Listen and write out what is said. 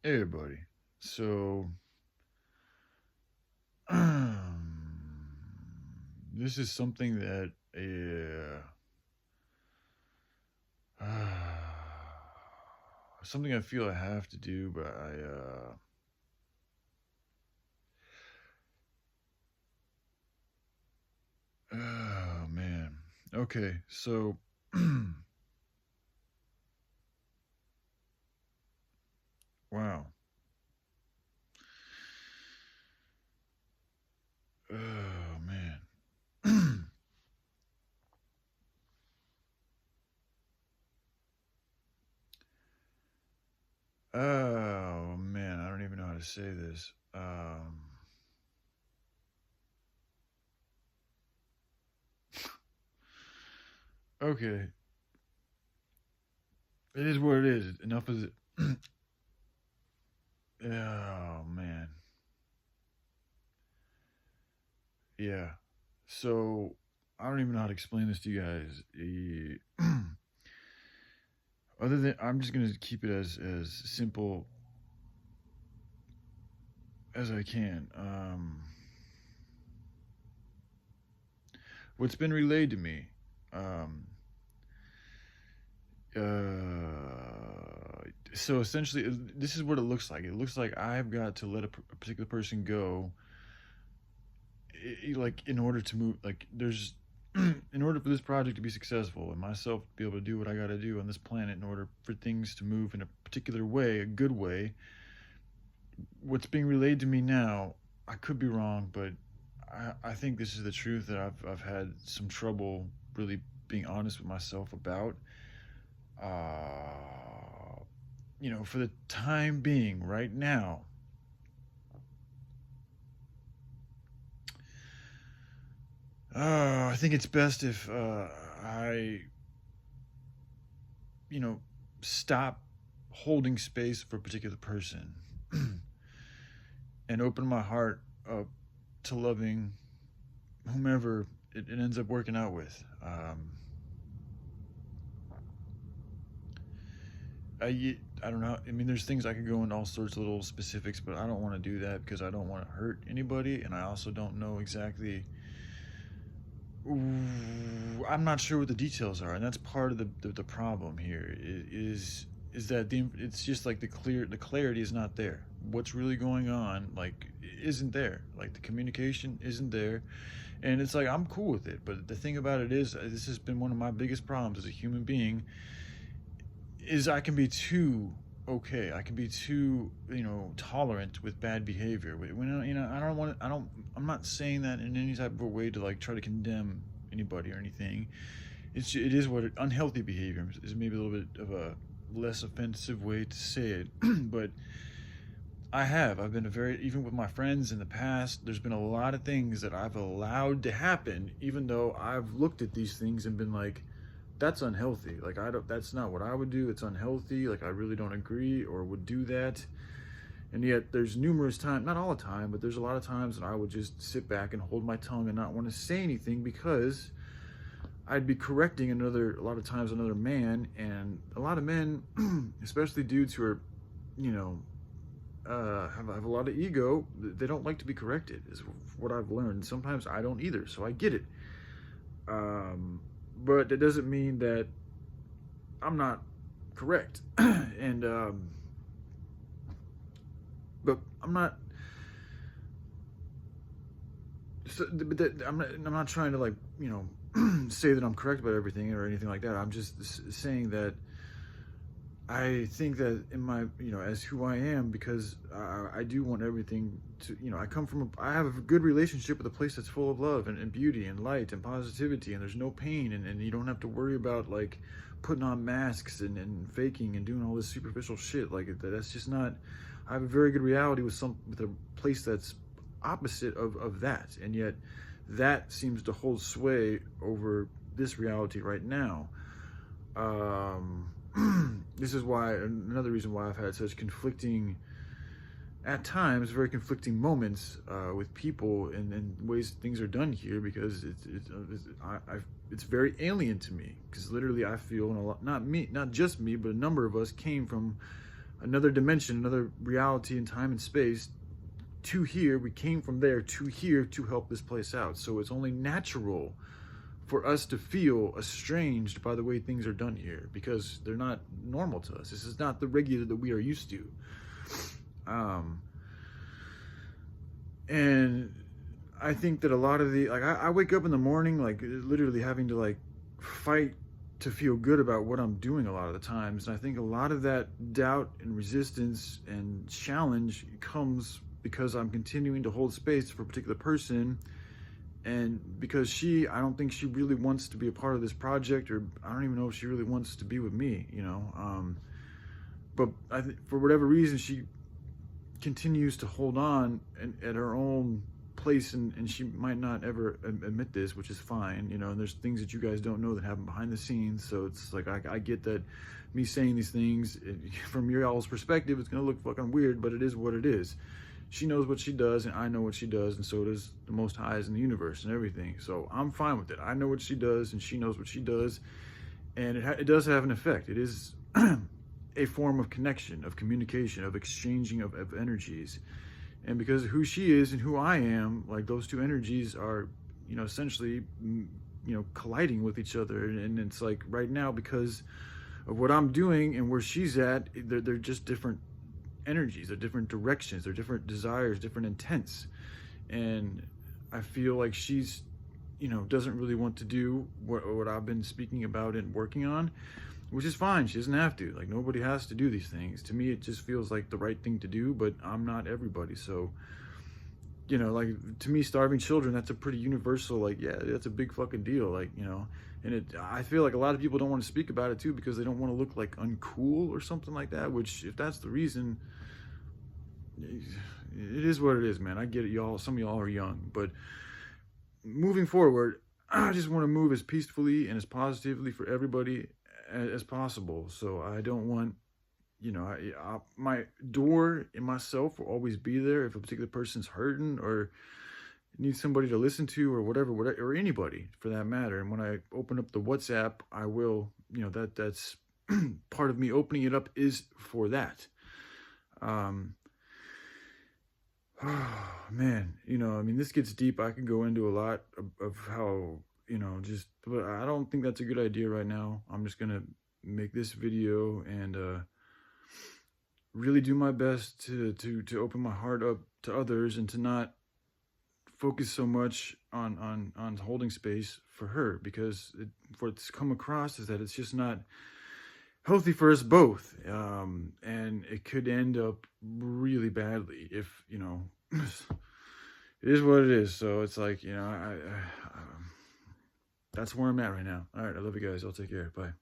Hey everybody. So this is something that something I feel I have to do, but oh man. Okay, so wow. Oh man. Oh man, I don't even know how to say this. Okay, it is what it is. Enough is it. Oh man. Yeah. So I don't even know how to explain this to you guys. Other than I'm just gonna keep it as simple as I can. What's been relayed to me. Um, so essentially, this is what it looks like. It looks like I've got to let a particular person go, like in order to move. Like there's, in order for this project to be successful and myself to be able to do what I got to do on this planet, in order for things to move in a particular way, a good way. What's being relayed to me now, I could be wrong, but I think this is the truth that I've had some trouble really being honest with myself about. Uh, for the time being, right now, I think it's best if I, you know, stop holding space for a particular person and open my heart up to loving whomever it ends up working out with. I don't know. I mean, there's things I could go into all sorts of little specifics, but I don't want to do that because I don't want to hurt anybody, and I also don't know exactly. I'm not sure what the details are, and that's part of the problem here. Is that it's just like the clarity is not there. What's really going on like isn't there. Like the communication isn't there, and it's like I'm cool with it. But the thing about it is, this has been one of my biggest problems as a human being is I can be too okay. I can be too tolerant with bad behavior. When I don't want I don't I'm not saying that in any type of a way to like try to condemn anybody or anything. It is what unhealthy behavior is, maybe a little bit of a less offensive way to say it, but I've been a very, even with my friends in the past, there's been a lot of things that I've allowed to happen, even though I've looked at these things and been like, that's unhealthy. Like, I don't, that's not what I would do. It's unhealthy. Like, I really don't agree or would do that. And yet, there's numerous times, not all the time, but there's a lot of times that I would just sit back and hold my tongue and not want to say anything because I'd be correcting a lot of times, another man. And a lot of men, especially dudes who are, you know, have a lot of ego. They don't like to be corrected, is what I've learned. Sometimes I don't either, so I get it. But that doesn't mean that I'm not correct. And but I'm not. So, but I'm not trying to like say that I'm correct about everything or anything like that. I'm just saying that I think that in my, as who I am, because I do want everything to, I have a good relationship with a place that's full of love and beauty and light and positivity, and there's no pain, and you don't have to worry about like putting on masks and faking and doing all this superficial shit. Like that's just not. I have a very good reality with a place that's opposite of that, and yet that seems to hold sway over this reality right now. Um, this is why another reason why I've had such conflicting, at times, very conflicting moments with people and ways things are done here because it's very alien to me because literally I feel and a lot, not me, not just me, but a number of us came from another dimension, another reality in time and space to here. We came from there to here to help this place out. So it's only natural for us to feel estranged by the way things are done here, because they're not normal to us. This is not the regular that we are used to. And I think that a lot of the, like, I wake up in the morning, like, literally having to, like, fight to feel good about what I'm doing a lot of the times. And I think a lot of that doubt and resistance and challenge comes because I'm continuing to hold space for a particular person. And because I don't think she really wants to be a part of this project, or I don't even know if she really wants to be with me, you know. But I think for whatever reason, she continues to hold on at her own place, and she might not ever admit this, which is fine, you know. And there's things that you guys don't know that happen behind the scenes, so it's like I get that me saying these things from your all's perspective, it's gonna look fucking weird, but it is what it is. She knows what she does, and I know what she does, and so does the Most Highs in the universe and everything. So I'm fine with it. I know what she does, and she knows what she does, and it does have an effect. It is a form of connection, of communication, of exchanging of energies. And because of who she is and who I am, like, those two energies are, you know, essentially, you know, colliding with each other. And it's like right now, because of what I'm doing and where she's at, they're just different energies, they're different directions, they're different desires, different intents. And I feel like she's, you know, doesn't really want to do what I've been speaking about and working on, which is fine. She doesn't have to. Like, nobody has to do these things. To me, it just feels like the right thing to do, but I'm not everybody. So, you know, like, to me, starving children, that's a pretty universal, like, yeah, that's a big fucking deal, like, you know. And I feel like a lot of people don't want to speak about it too, because they don't want to look like uncool or something like that, which, if that's the reason, it is what it is, man. I get it, y'all. Some of y'all are young, but moving forward, I just want to move as peacefully and as positively for everybody as possible. So I don't want, you know, my door and myself will always be there if a particular person's hurting or needs somebody to listen to, or whatever, or anybody for that matter. And when I open up the WhatsApp, I will, you know, that's part of me opening it up is for that. Oh, man, you know, I mean, this gets deep. I could go into a lot of how, you know, but I don't think that's a good idea right now. I'm just gonna make this video and really do my best to open my heart up to others, and to not focus so much on holding space for her, because for it's come across is that it's just not healthy for us both, and it could end up really badly if, you know, it is what it is. So it's like, you know, that's where I'm at right now. All right, I love you guys. I'll take care. Bye.